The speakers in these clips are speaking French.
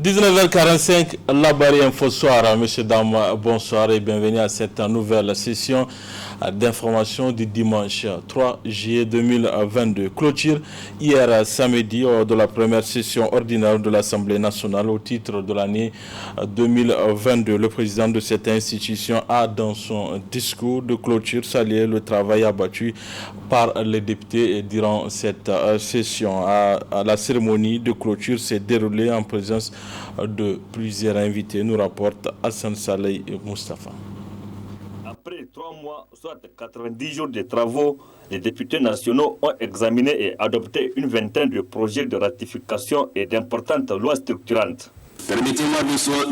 19h45, la barrière info soir. Messieurs, dames, bonsoir et bienvenue à cette nouvelle session d'information du dimanche 3 juillet 2022. Clôture hier samedi de la première session ordinaire de l'Assemblée nationale au titre de l'année 2022. Le président de cette institution a dans son discours de clôture salué le travail abattu par les députés durant cette session. La cérémonie de clôture s'est déroulée en présence de plusieurs invités, nous rapporte Hassan Saleh et Mustafa. Après 3 mois, soit 90 jours de travaux, les députés nationaux ont examiné et adopté une vingtaine de projets de ratification et d'importantes lois structurantes. Permettez-moi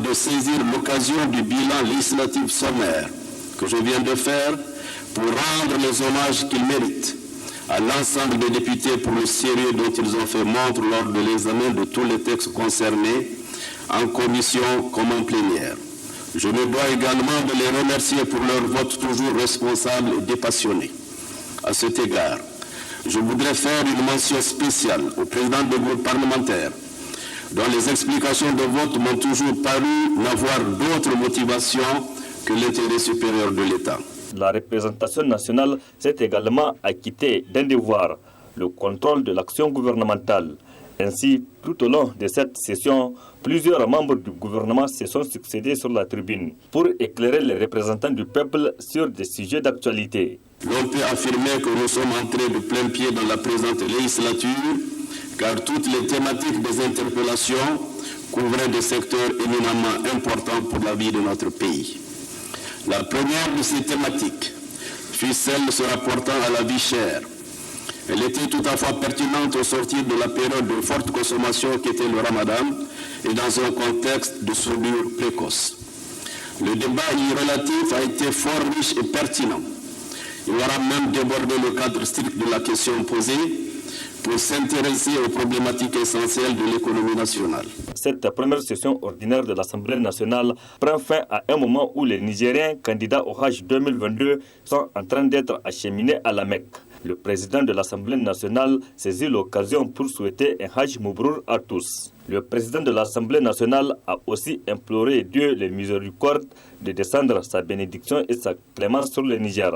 de saisir l'occasion du bilan législatif sommaire que je viens de faire pour rendre les hommages qu'ils méritent à l'ensemble des députés pour le sérieux dont ils ont fait montre lors de l'examen de tous les textes concernés en commission comme en plénière. Je me dois également de les remercier pour leur vote toujours responsable et dépassionné. À cet égard, je voudrais faire une mention spéciale au président des groupes parlementaires, dont les explications de vote m'ont toujours paru n'avoir d'autre motivation que l'intérêt supérieur de l'État. La représentation nationale s'est également acquittée d'un devoir, le contrôle de l'action gouvernementale. Ainsi, tout au long de cette session, plusieurs membres du gouvernement se sont succédés sur la tribune pour éclairer les représentants du peuple sur des sujets d'actualité. L'on peut affirmer que nous sommes entrés de plein pied dans la présente législature, car toutes les thématiques des interpellations couvraient des secteurs éminemment importants pour la vie de notre pays. La première de ces thématiques fut celle se rapportant à la vie chère. Elle était tout à fait pertinente au sortir de la période de forte consommation qu'était le Ramadan et dans un contexte de soudure précoce. Le débat y relatif a été fort riche et pertinent. Il aura même débordé le cadre strict de la question posée pour s'intéresser aux problématiques essentielles de l'économie nationale. Cette première session ordinaire de l'Assemblée nationale prend fin à un moment où les Nigériens candidats au Hajj 2022 sont en train d'être acheminés à la Mecque. Le président de l'Assemblée nationale saisit l'occasion pour souhaiter un Hajj Moubrur à tous. Le président de l'Assemblée nationale a aussi imploré Dieu les miséricordes de descendre sa bénédiction et sa clémence sur le Niger.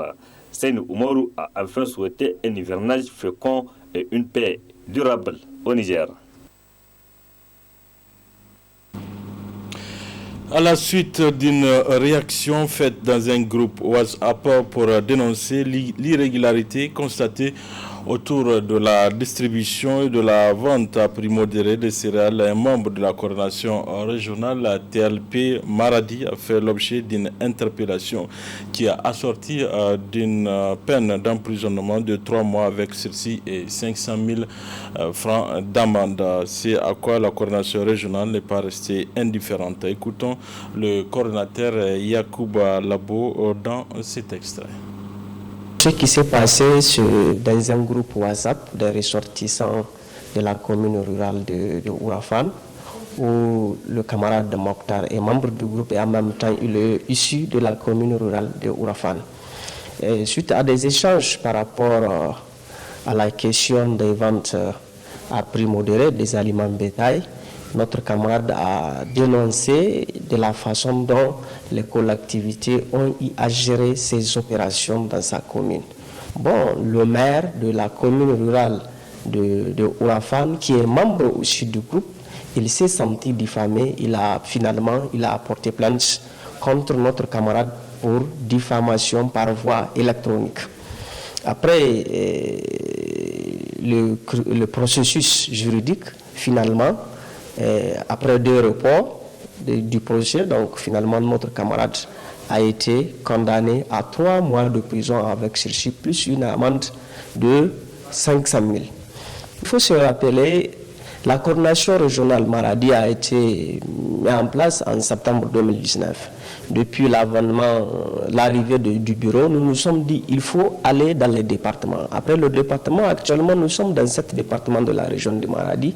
Seyni Oumarou a enfin souhaité un hivernage fécond et une paix durable au Niger. À la suite d'une réaction faite dans un groupe WhatsApp pour dénoncer l'irrégularité constatée autour de la distribution et de la vente à prix modéré des céréales, un membre de la coordination régionale TLP Maradi a fait l'objet d'une interpellation qui a assorti d'une peine d'emprisonnement de 3 mois avec sursis et 500 000 francs d'amende. C'est à quoi la coordination régionale n'est pas restée indifférente. Écoutons le coordinateur Yacouba Labo dans cet extrait. Ce qui s'est passé dans un groupe WhatsApp des ressortissants de la commune rurale de Ourafane, où le camarade de Mokhtar est membre du groupe et en même temps il est issu de la commune rurale de Ourafane. Suite à des échanges par rapport à la question des ventes à prix modéré des aliments bétail, notre camarade a dénoncé de la façon dont les collectivités ont eu à gérer ces opérations dans sa commune. Bon, le maire de la commune rurale de Ourafane, qui est membre aussi du groupe, il s'est senti diffamé. Il a apporté plainte contre notre camarade pour diffamation par voie électronique. Après le processus juridique, finalement, après 2 reports du procès, donc finalement notre camarade a été condamné à 3 mois de prison avec sursis plus une amende de 500 000. Il faut se rappeler, la coordination régionale Maradi a été mise en place en septembre 2019. Depuis l'arrivée du bureau, nous nous sommes dit qu'il faut aller dans les départements. Après le département, actuellement nous sommes dans 7 départements de la région de Maradi,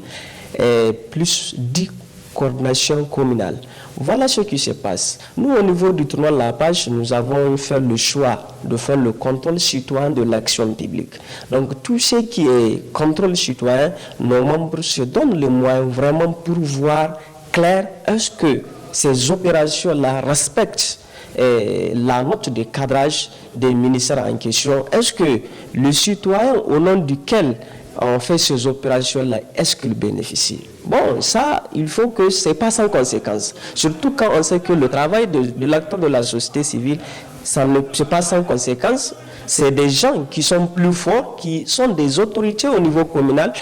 et plus 10 coordinations communales. Voilà ce qui se passe. Nous, au niveau du tournoi de la page, nous avons fait le choix de faire le contrôle citoyen de l'action publique. Donc, tout ce qui est contrôle citoyen, nos membres se donnent les moyens vraiment pour voir clair, est-ce que ces opérations-là respectent la note de cadrage des ministères en question? Est-ce que le citoyen au nom duquel on fait ces opérations-là, est-ce qu'il bénéficie? Bon, ça, il faut que ce n'est pas sans conséquence. Surtout quand on sait que le travail de l'acteur de la société civile, ça ne c'est pas sans conséquence. C'est des gens qui sont plus forts, qui sont des autorités au niveau communal.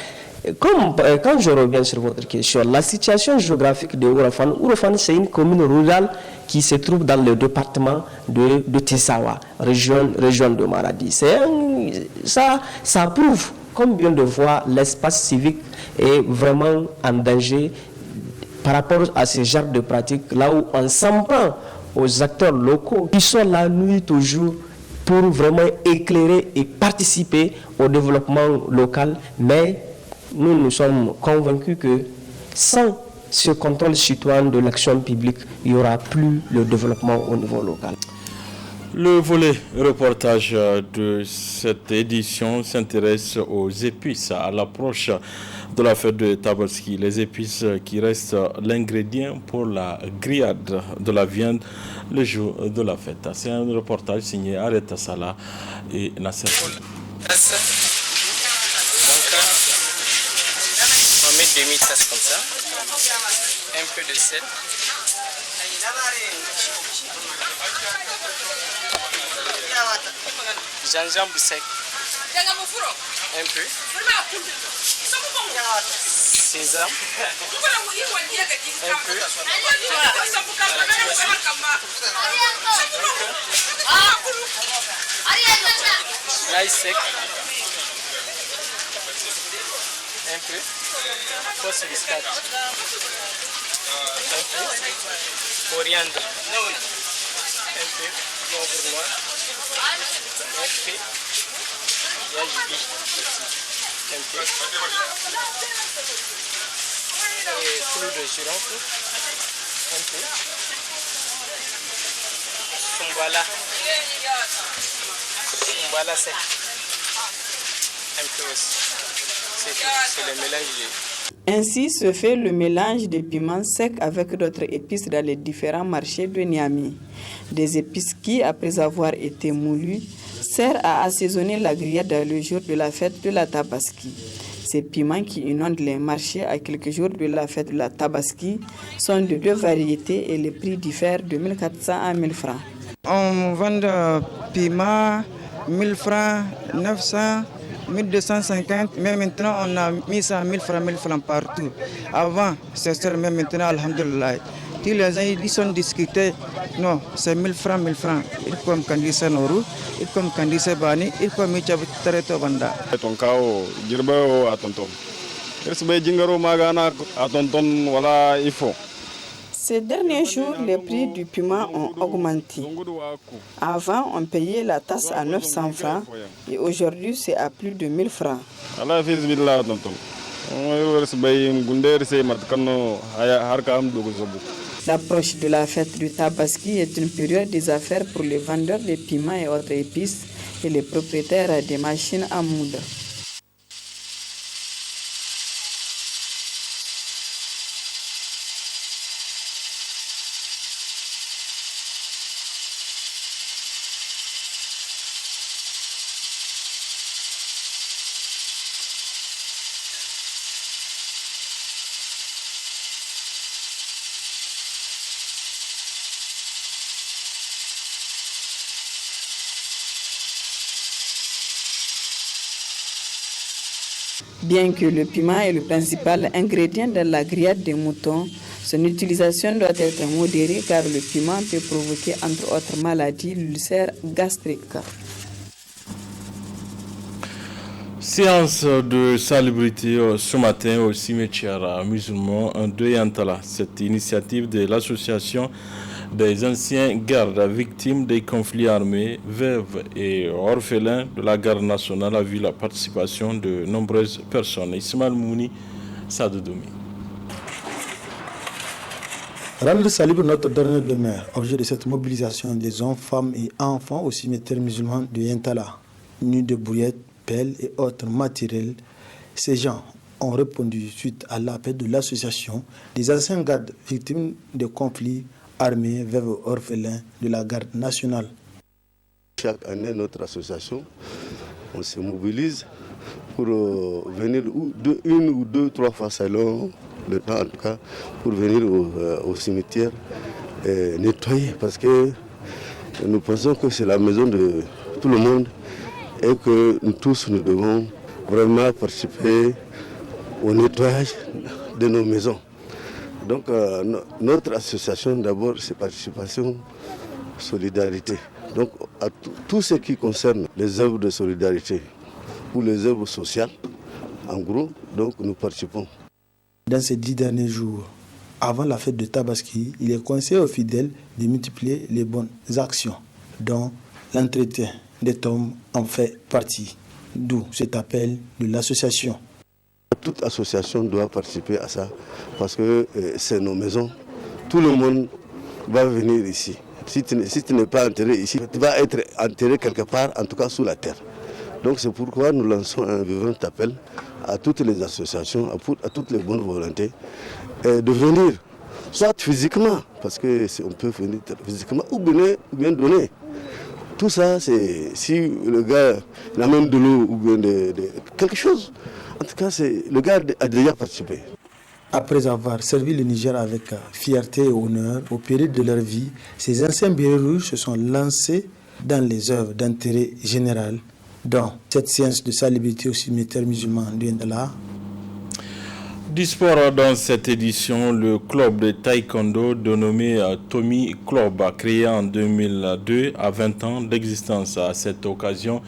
Quand je reviens sur votre question, la situation géographique de Ourofane, c'est une commune rurale qui se trouve dans le département de Tessawa, région de Maradi. Ça prouve combien de fois l'espace civique est vraiment en danger par rapport à ce genre de pratiques, là où on s'en prend aux acteurs locaux qui sont la nuit toujours pour vraiment éclairer et participer au développement local. Mais nous sommes convaincus que sans ce contrôle citoyen de l'action publique, il n'y aura plus le développement au niveau local. Le volet reportage de cette édition s'intéresse aux épices à l'approche de la fête de Tabaski. Les épices qui restent l'ingrédient pour la grillade de la viande le jour de la fête. C'est un reportage signé Areta Sala et Nasser. On met demi-tasse comme ça, un peu de sel, gingembre sec, un peu, sésame, un peu, l'ail sec, un peu, fausse muscade, un peu, coriandre, un peu, poivre noir, un peu, yajibi, un peu, et clou de girofle, un peu, sumbala sec, un peu aussi. C'est tout, c'est le mélange. Ainsi se fait le mélange de piments secs avec d'autres épices dans les différents marchés de Niamey. Des épices qui, après avoir été moulues, servent à assaisonner la grillade le jour de la fête de la Tabaski. Ces piments qui inondent les marchés à quelques jours de la fête de la Tabaski sont de deux variétés et les prix diffèrent de 1400 à 1000 francs. On vend piment 1000 francs, 900, 1250, mais maintenant on a mis ça à 1000 francs partout. Avant, c'est ça, mais maintenant, alhamdulillah. Tous les gens ils sont discutés, non, c'est 1000 francs. Il comme candidat Noru, il comme candidat Bani, il comme Michab Tareto Banda. Ton cao, Girbeo à tonton. Il Jingaro Magana à tonton, voilà, il faut. Ces derniers jours, les prix du piment ont augmenté. Avant, on payait la tasse à 900 francs et aujourd'hui, c'est à plus de 1000 francs. L'approche de la fête du Tabaski est une période des affaires pour les vendeurs de piments et autres épices et les propriétaires des machines à moudre. Bien que le piment est le principal ingrédient de la grillade des moutons, son utilisation doit être modérée car le piment peut provoquer entre autres maladies l'ulcère gastrique. Séance de salubrité ce matin au cimetière musulman de Yantala. Cette initiative de l'association des anciens gardes victimes des conflits armés, veuves et orphelins de la garde nationale a vu la participation de nombreuses personnes. Ismaël Mouni, Sadodoumi. Rendre salubre notre dernier demeure, objet de cette mobilisation des hommes, femmes et enfants au cimetière musulman de Yantala. Nus de brouillettes, pelles et autres matériels, ces gens ont répondu suite à l'appel de l'association des anciens gardes victimes de conflits armés veuves orphelins de la garde nationale. Chaque année, notre association, on se mobilise pour venir une ou deux, trois fois selon le temps en tout cas, pour venir au cimetière nettoyer, parce que nous pensons que c'est la maison de tout le monde et que nous tous nous devons vraiment participer au nettoyage de nos maisons. Donc notre association d'abord c'est participation, solidarité. Donc à tout ce qui concerne les œuvres de solidarité ou les œuvres sociales, en gros, donc nous participons. Dans ces 10 derniers jours, avant la fête de Tabaski, il est conseillé aux fidèles de multiplier les bonnes actions, dont l'entretien des tombes en fait partie. D'où cet appel de l'association. Toute association doit participer à ça parce que c'est nos maisons. Tout le monde va venir ici. Si tu n'es pas enterré ici, tu vas être enterré quelque part, en tout cas sous la terre. Donc c'est pourquoi nous lançons un vivant appel à toutes les associations, à toutes les bonnes volontés, de venir, soit physiquement, parce qu'on peut venir physiquement, ou bien donner. Tout ça, c'est si le gars amène de l'eau ou bien quelque chose. En tout cas, le gars a déjà participé. Après avoir servi le Niger avec fierté et honneur au péril de leur vie, ces anciens bérets rouges se sont lancés dans les œuvres d'intérêt général, dont cette séance de salubrité au cimetière musulman de Ndala. Du sport dans cette édition, le club de taekwondo dénommé Tommy Club a créé en 2002 à 20 ans d'existence. À cette occasion,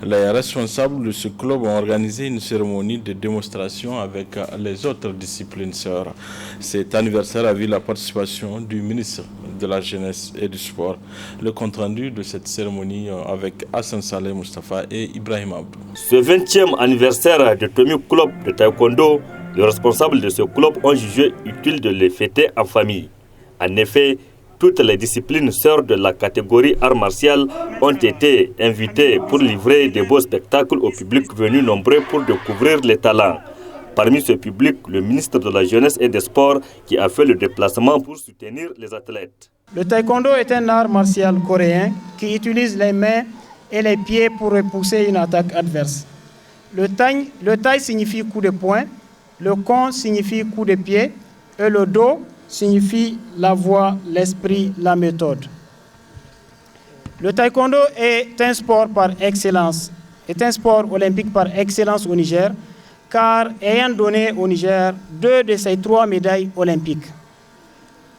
les responsables de ce club ont organisé une cérémonie de démonstration avec les autres disciplines sœurs. Cet anniversaire a vu la participation du ministre de la Jeunesse et du Sport. Le compte-rendu de cette cérémonie avec Hassan Saleh Mustafa et Ibrahim Abdou. Ce 20e anniversaire de Tommy Club de taekwondo, les responsables de ce club ont jugé utile de les fêter en famille. En effet, toutes les disciplines sœurs de la catégorie art martial ont été invitées pour livrer de beaux spectacles au public venu nombreux pour découvrir les talents. Parmi ce public, le ministre de la Jeunesse et des Sports qui a fait le déplacement pour soutenir les athlètes. Le taekwondo est un art martial coréen qui utilise les mains et les pieds pour repousser une attaque adverse. Le tai signifie coup de poing. Le kon signifie coup de pied et le do signifie la voix, l'esprit, la méthode. Le taekwondo est un sport par excellence, est un sport olympique par excellence au Niger, car ayant donné au Niger 2 de ses 3 médailles olympiques.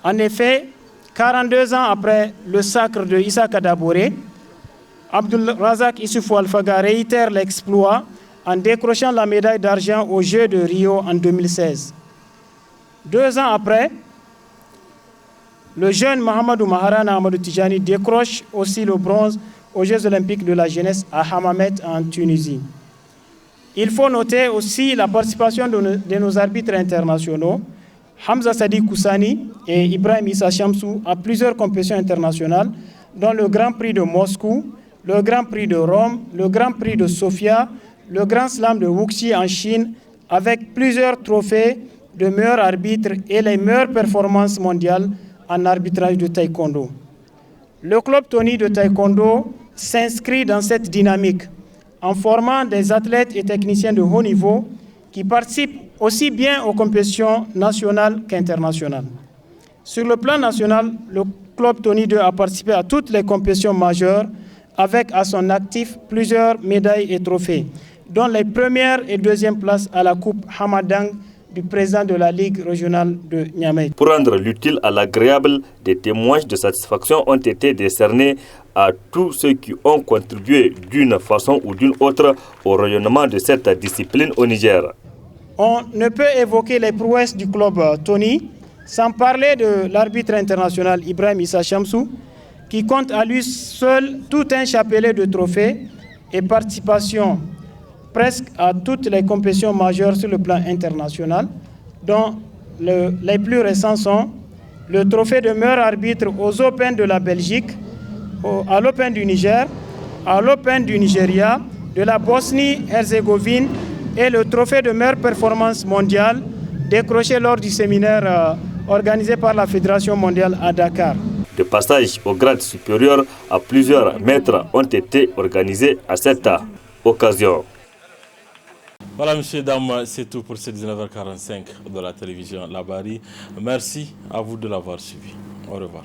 En effet, 42 ans après le sacre de Issaka Daboré, Abdul Razak Issoufou Alfaga réitère l'exploit en décrochant la médaille d'argent aux Jeux de Rio en 2016. 2 ans après, le jeune Mahamadou Maharana Amadou Tijani décroche aussi le bronze aux Jeux olympiques de la jeunesse à Hammamet en Tunisie. Il faut noter aussi la participation de nos arbitres internationaux, Hamza Sadi Koussani et Ibrahim Issa Shamsou, à plusieurs compétitions internationales, dont le Grand Prix de Moscou, le Grand Prix de Rome, le Grand Prix de Sofia, le Grand Slam de Wuxi en Chine, avec plusieurs trophées de meilleurs arbitres et les meilleures performances mondiales en arbitrage de taekwondo. Le club Tony de taekwondo s'inscrit dans cette dynamique en formant des athlètes et techniciens de haut niveau qui participent aussi bien aux compétitions nationales qu'internationales. Sur le plan national, le club Tony 2 a participé à toutes les compétitions majeures avec à son actif plusieurs médailles et trophées, dont les premières et deuxièmes places à la Coupe Hamadang du président de la Ligue régionale de Niamey. Pour rendre l'utile à l'agréable, des témoignages de satisfaction ont été décernés à tous ceux qui ont contribué d'une façon ou d'une autre au rayonnement de cette discipline au Niger. On ne peut évoquer les prouesses du club Tony sans parler de l'arbitre international Ibrahim Issa Shamsou, qui compte à lui seul tout un chapelet de trophées et participations presque à toutes les compétitions majeures sur le plan international, dont les plus récents sont le trophée de meilleur arbitre aux Open de la Belgique, à l'Open du Niger, à l'Open du Nigeria, de la Bosnie-Herzégovine, et le trophée de meilleure performance mondiale décroché lors du séminaire organisé par la Fédération mondiale à Dakar. Des passages au grade supérieur à plusieurs maîtres ont été organisés à cette occasion. Voilà, messieurs, dames, c'est tout pour ce 19h45 de la télévision Labari. Merci à vous de l'avoir suivi. Au revoir.